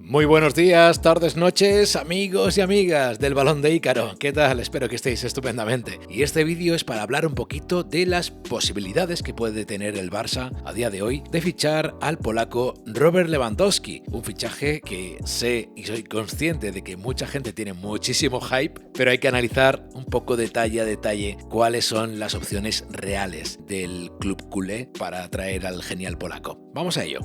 Muy buenos días, tardes, noches, amigos y amigas del Balón de Ícaro. ¿Qué tal? Espero que estéis estupendamente. Y este vídeo es para hablar un poquito de las posibilidades que puede tener el Barça a día de hoy de fichar al polaco Robert Lewandowski. Un fichaje que sé y soy consciente de que mucha gente tiene muchísimo hype, pero hay que analizar un poco detalle a detalle cuáles son las opciones reales del club culé para atraer al genial polaco. Vamos a ello.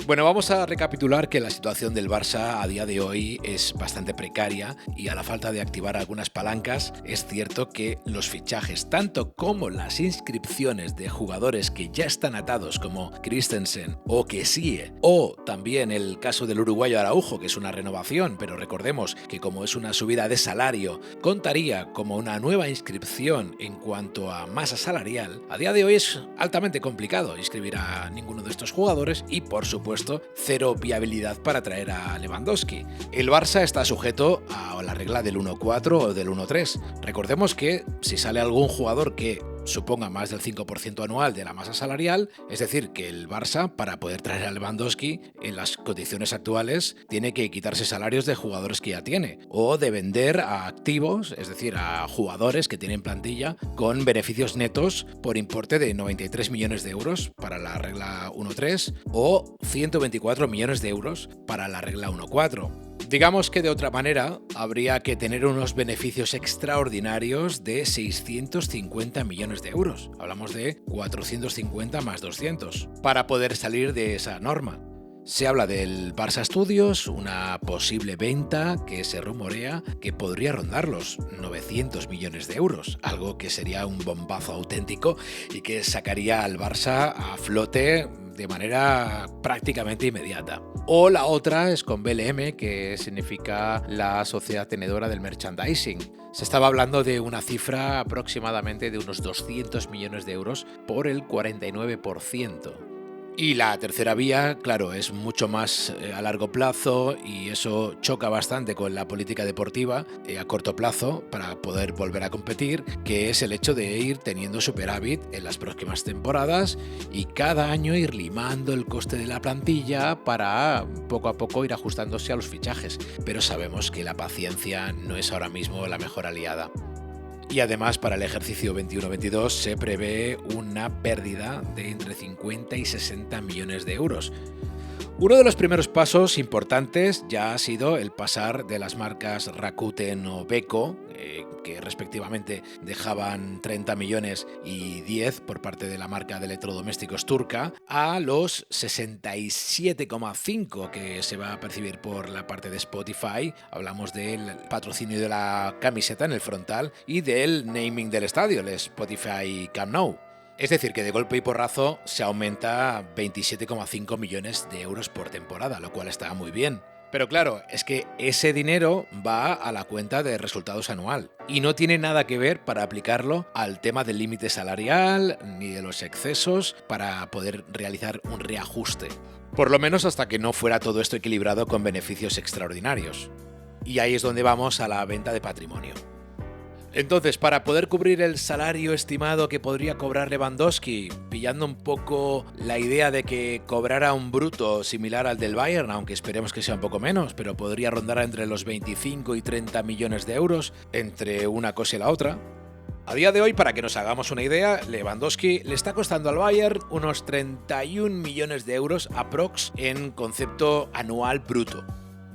Bueno, vamos a recapitular que la situación del Barça a día de hoy es bastante precaria y a la falta de activar algunas palancas es cierto que los fichajes, tanto como las inscripciones de jugadores que ya están atados como Christensen o Kessie, o también el caso del uruguayo Araujo, que es una renovación, pero recordemos que como es una subida de salario, contaría como una nueva inscripción en cuanto a masa salarial, a día de hoy es altamente complicado inscribir a ninguno de estos jugadores y por supuesto cero viabilidad para traer a Lewandowski. El Barça está sujeto a la regla del 1-4 o del 1-3. Recordemos que si sale algún jugador que suponga más del 5% anual de la masa salarial, es decir, que el Barça, para poder traer a Lewandowski, en las condiciones actuales, tiene que quitarse salarios de jugadores que ya tiene, o de vender a activos, es decir, a jugadores que tienen plantilla, con beneficios netos por importe de 93 millones de euros para la regla 1-3 o 124 millones de euros para la regla 1-4. Digamos que de otra manera, habría que tener unos beneficios extraordinarios de 650 millones de euros. Hablamos de 450 más 200, para poder salir de esa norma. Se habla del Barça Studios, una posible venta que se rumorea que podría rondar los 900 millones de euros, algo que sería un bombazo auténtico y que sacaría al Barça a flote de manera prácticamente inmediata. O la otra es con BLM, que significa la sociedad tenedora del merchandising. Se estaba hablando de una cifra aproximadamente de unos 200 millones de euros por el 49%. Y la tercera vía, claro, es mucho más a largo plazo y eso choca bastante con la política deportiva a corto plazo para poder volver a competir, que es el hecho de ir teniendo superávit en las próximas temporadas y cada año ir limando el coste de la plantilla para poco a poco ir ajustándose a los fichajes. Pero sabemos que la paciencia no es ahora mismo la mejor aliada. Y además para el ejercicio 21-22 se prevé una pérdida de entre 50 y 60 millones de euros. Uno de los primeros pasos importantes ya ha sido el pasar de las marcas Rakuten o Beko, que respectivamente dejaban 30 millones y 10 por parte de la marca de electrodomésticos turca, a los 67,5 que se va a percibir por la parte de Spotify. Hablamos del patrocinio de la camiseta en el frontal y del naming del estadio, el Spotify Camp Nou. Es decir, que de golpe y porrazo se aumenta 27,5 millones de euros por temporada, lo cual está muy bien. Pero claro, es que ese dinero va a la cuenta de resultados anual y no tiene nada que ver para aplicarlo al tema del límite salarial ni de los excesos para poder realizar un reajuste. Por lo menos hasta que no fuera todo esto equilibrado con beneficios extraordinarios. Y ahí es donde vamos a la venta de patrimonio. Entonces, para poder cubrir el salario estimado que podría cobrar Lewandowski, pillando un poco la idea de que cobrara un bruto similar al del Bayern, aunque esperemos que sea un poco menos, pero podría rondar entre los 25 y 30 millones de euros entre una cosa y la otra. A día de hoy, para que nos hagamos una idea, Lewandowski le está costando al Bayern unos 31 millones de euros aprox en concepto anual bruto.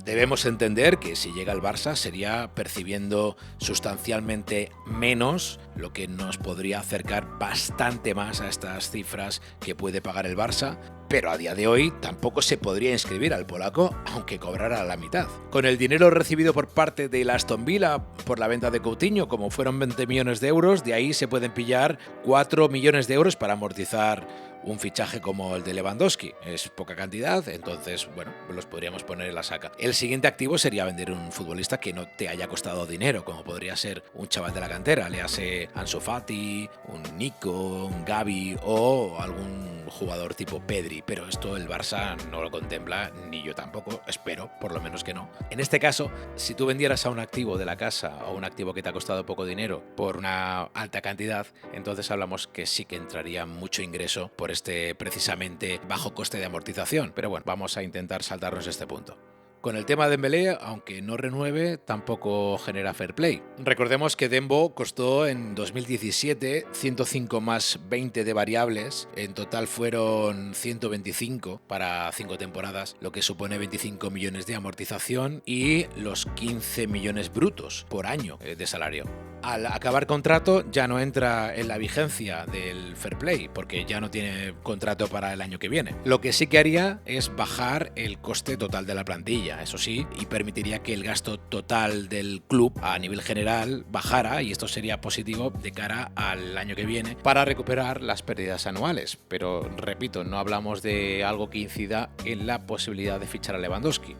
Debemos entender que si llega al Barça sería percibiendo sustancialmente menos, lo que nos podría acercar bastante más a estas cifras que puede pagar el Barça, pero a día de hoy tampoco se podría inscribir al polaco aunque cobrara la mitad. Con el dinero recibido por parte del Aston Villa por la venta de Coutinho, como fueron 20 millones de euros, de ahí se pueden pillar 4 millones de euros para amortizar un fichaje como el de Lewandowski. Es poca cantidad, entonces, bueno, los podríamos poner en la saca. El siguiente activo sería vender un futbolista que no te haya costado dinero, como podría ser un chaval de la cantera, le hace Ansu Fati, un Nico, un Gavi o algún un jugador tipo Pedri, pero esto el Barça no lo contempla, ni yo tampoco, espero, por lo menos que no. En este caso, si tú vendieras a un activo de la casa o un activo que te ha costado poco dinero por una alta cantidad, entonces hablamos que sí que entraría mucho ingreso por este precisamente bajo coste de amortización. Pero bueno, vamos a intentar saltarnos este punto. Con el tema de Dembélé, aunque no renueve, tampoco genera fair play. Recordemos que Dembo costó en 2017 105 más 20 de variables, en total fueron 125 para 5 temporadas, lo que supone 25 millones de amortización y los 15 millones brutos por año de salario. Al acabar contrato ya no entra en la vigencia del fair play porque ya no tiene contrato para el año que viene. Lo que sí que haría es bajar el coste total de la plantilla, eso sí, y permitiría que el gasto total del club a nivel general bajara, y esto sería positivo de cara al año que viene para recuperar las pérdidas anuales. Pero repito, no hablamos de algo que incida en la posibilidad de fichar a Lewandowski.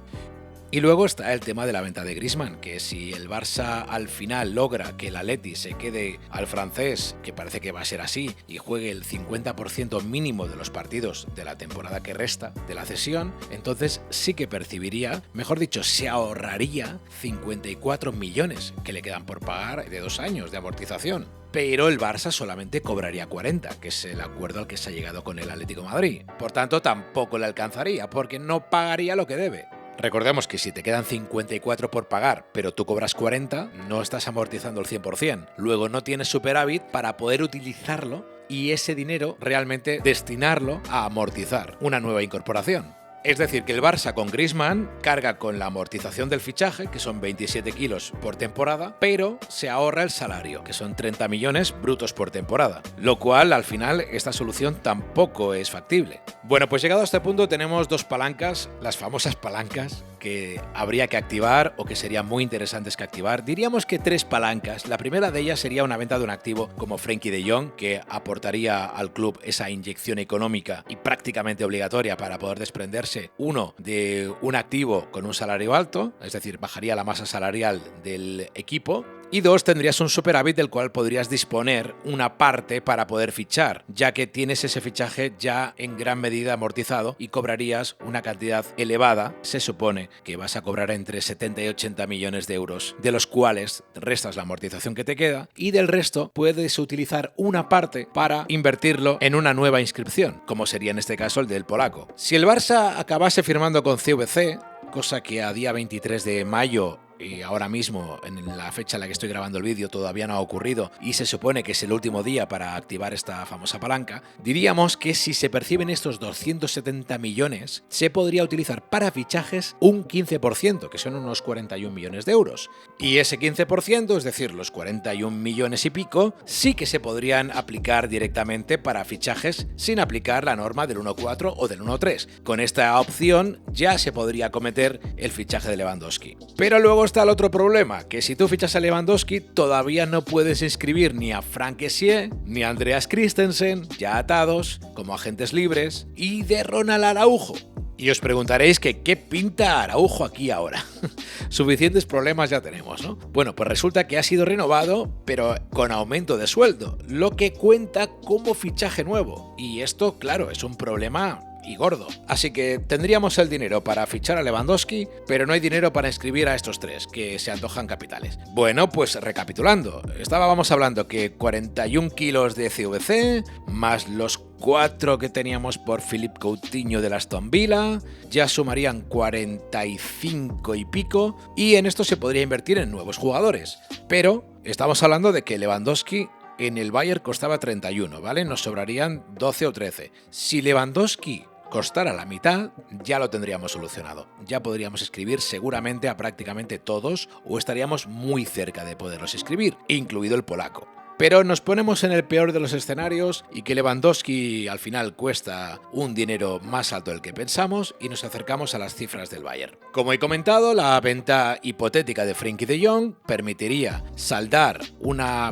Y luego está el tema de la venta de Griezmann, que si el Barça al final logra que el Atleti se quede al francés, que parece que va a ser así, y juegue el 50% mínimo de los partidos de la temporada que resta de la cesión, entonces sí que percibiría, mejor dicho, se ahorraría 54 millones que le quedan por pagar de 2 años de amortización. Pero el Barça solamente cobraría 40, que es el acuerdo al que se ha llegado con el Atlético de Madrid. Por tanto, tampoco le alcanzaría, porque no pagaría lo que debe. Recordemos que si te quedan 54 por pagar, pero tú cobras 40, no estás amortizando el 100%. Luego no tienes superávit para poder utilizarlo y ese dinero realmente destinarlo a amortizar una nueva incorporación. Es decir, que el Barça con Griezmann carga con la amortización del fichaje, que son 27 kilos por temporada, pero se ahorra el salario, que son 30 millones brutos por temporada, lo cual al final esta solución tampoco es factible. Bueno, pues llegado a este punto tenemos dos palancas, las famosas palancas, que habría que activar o que serían muy interesantes que activar. Diríamos que 3 palancas. La primera de ellas sería una venta de un activo como Frenkie de Jong, que aportaría al club esa inyección económica y prácticamente obligatoria para poder desprenderse, uno, de un activo con un salario alto, es decir, bajaría la masa salarial del equipo, y 2, tendrías un superávit del cual podrías disponer una parte para poder fichar, ya que tienes ese fichaje ya en gran medida amortizado y cobrarías una cantidad elevada. Se supone que vas a cobrar entre 70 y 80 millones de euros, de los cuales restas la amortización que te queda y del resto puedes utilizar una parte para invertirlo en una nueva inscripción, como sería en este caso el del polaco. Si el Barça acabase firmando con CVC, cosa que a día 23 de mayo y ahora mismo, en la fecha en la que estoy grabando el vídeo, todavía no ha ocurrido y se supone que es el último día para activar esta famosa palanca, diríamos que si se perciben estos 270 millones, se podría utilizar para fichajes un 15%, que son unos 41 millones de euros. Y ese 15%, es decir, los 41 millones y pico, sí que se podrían aplicar directamente para fichajes sin aplicar la norma del 1.4 o del 1.3. Con esta opción ya se podría cometer el fichaje de Lewandowski. Pero luego está el otro problema, que si tú fichas a Lewandowski todavía no puedes inscribir ni a Franck Kessié ni a Andreas Christensen, ya atados como agentes libres, y de Ronald Araujo. Y os preguntaréis que qué pinta Araujo aquí ahora. Suficientes problemas ya tenemos, ¿no? Bueno, pues resulta que ha sido renovado, pero con aumento de sueldo, lo que cuenta como fichaje nuevo. Y esto, claro, es un problema y gordo. Así que tendríamos el dinero para fichar a Lewandowski, pero no hay dinero para inscribir a estos 3, que se antojan capitales. Bueno, pues recapitulando, estábamos hablando que 41 kilos de CVC, más los 4 que teníamos por Philippe Coutinho del Aston Villa, ya sumarían 45 y pico, y en esto se podría invertir en nuevos jugadores. Pero estamos hablando de que Lewandowski en el Bayern costaba 31, ¿vale? Nos sobrarían 12 o 13. Si Lewandowski costara la mitad, ya lo tendríamos solucionado. Ya podríamos escribir seguramente a prácticamente todos o estaríamos muy cerca de poderlos escribir, incluido el polaco. Pero nos ponemos en el peor de los escenarios y que Lewandowski al final cuesta un dinero más alto del que pensamos y nos acercamos a las cifras del Bayern. Como he comentado, la venta hipotética de Frenkie de Jong permitiría saldar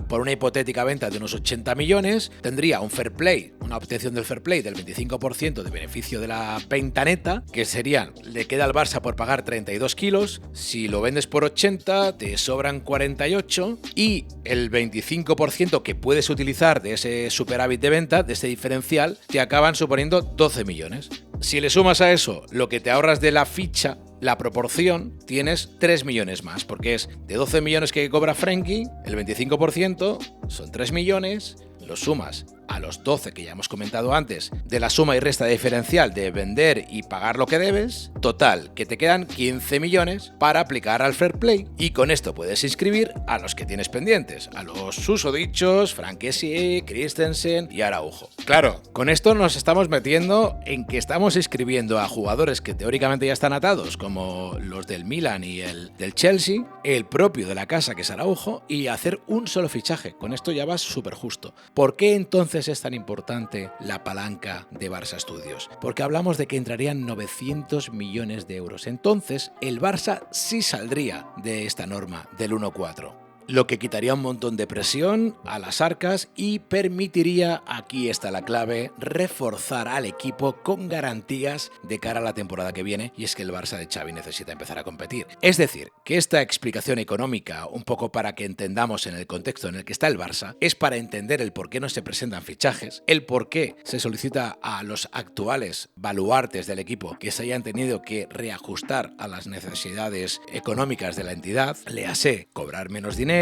por una hipotética venta de unos 80 millones, tendría un fair play, una obtención del fair play del 25% de beneficio de la venta neta, que serían, le queda al Barça por pagar 32 kilos, si lo vendes por 80 te sobran 48 y el 25% 10% que puedes utilizar de ese superávit de venta, de ese diferencial, te acaban suponiendo 12 millones. Si le sumas a eso lo que te ahorras de la ficha, la proporción, tienes 3 millones más, porque es de 12 millones que cobra Frenkie, el 25% son 3 millones, los sumas a los 12 que ya hemos comentado antes, de la suma y resta diferencial de vender y pagar lo que debes, total, que te quedan 15 millones para aplicar al Fair Play. Y con esto puedes inscribir a los que tienes pendientes, a los susodichos, Franck Kessie, Christensen y Araujo. Claro, con esto nos estamos metiendo en que estamos inscribiendo a jugadores que teóricamente ya están atados, como los del Milan y el del Chelsea, el propio de la casa que es Araujo, y hacer un solo fichaje. Con esto ya vas súper justo. ¿Por qué entonces es tan importante la palanca de Barça Studios? Porque hablamos de que entrarían 900 millones de euros. Entonces, el Barça sí saldría de esta norma del 1-4. Lo que quitaría un montón de presión a las arcas y permitiría, aquí está la clave, reforzar al equipo con garantías de cara a la temporada que viene, y es que el Barça de Xavi necesita empezar a competir. Es decir, que esta explicación económica, un poco para que entendamos en el contexto en el que está el Barça, es para entender el por qué no se presentan fichajes, el por qué se solicita a los actuales baluartes del equipo que se hayan tenido que reajustar a las necesidades económicas de la entidad, léase, cobrar menos dinero,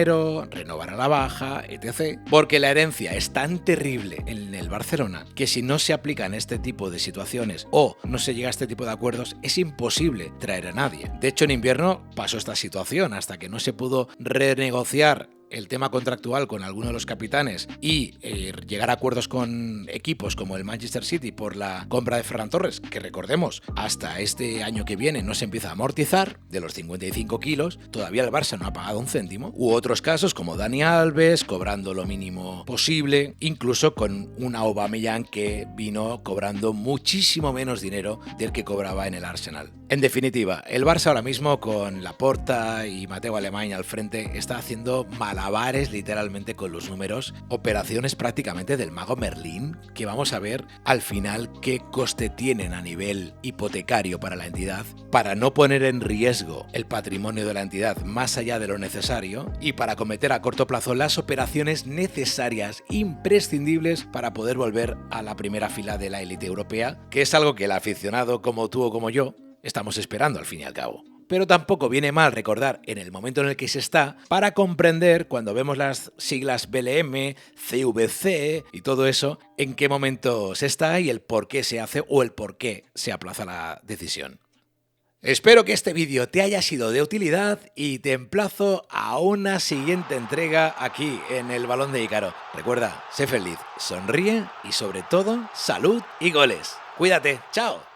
renovar a la baja, etc. Porque la herencia es tan terrible en el Barcelona que si no se aplican este tipo de situaciones o no se llega a este tipo de acuerdos, es imposible traer a nadie. De hecho, en invierno pasó esta situación hasta que no se pudo renegociar el tema contractual con alguno de los capitanes y llegar a acuerdos con equipos como el Manchester City por la compra de Ferran Torres, que recordemos, hasta este año que viene no se empieza a amortizar, de los 55 kilos, todavía el Barça no ha pagado un céntimo, u otros casos como Dani Alves cobrando lo mínimo posible, incluso con un Aubameyang que vino cobrando muchísimo menos dinero del que cobraba en el Arsenal. En definitiva, el Barça ahora mismo con Laporta y Mateu Alemany al frente está haciendo malabares literalmente con los números, operaciones prácticamente del mago Merlín, que vamos a ver al final qué coste tienen a nivel hipotecario para la entidad, para no poner en riesgo el patrimonio de la entidad más allá de lo necesario y para cometer a corto plazo las operaciones necesarias, imprescindibles para poder volver a la primera fila de la élite europea, que es algo que el aficionado como tú o como yo estamos esperando al fin y al cabo. Pero tampoco viene mal recordar en el momento en el que se está para comprender, cuando vemos las siglas BLM, CVC y todo eso, en qué momento se está y el por qué se hace o el por qué se aplaza la decisión. Espero que este vídeo te haya sido de utilidad y te emplazo a una siguiente entrega aquí en el Balón de Ícaro. Recuerda, sé feliz, sonríe y sobre todo, salud y goles. Cuídate, chao.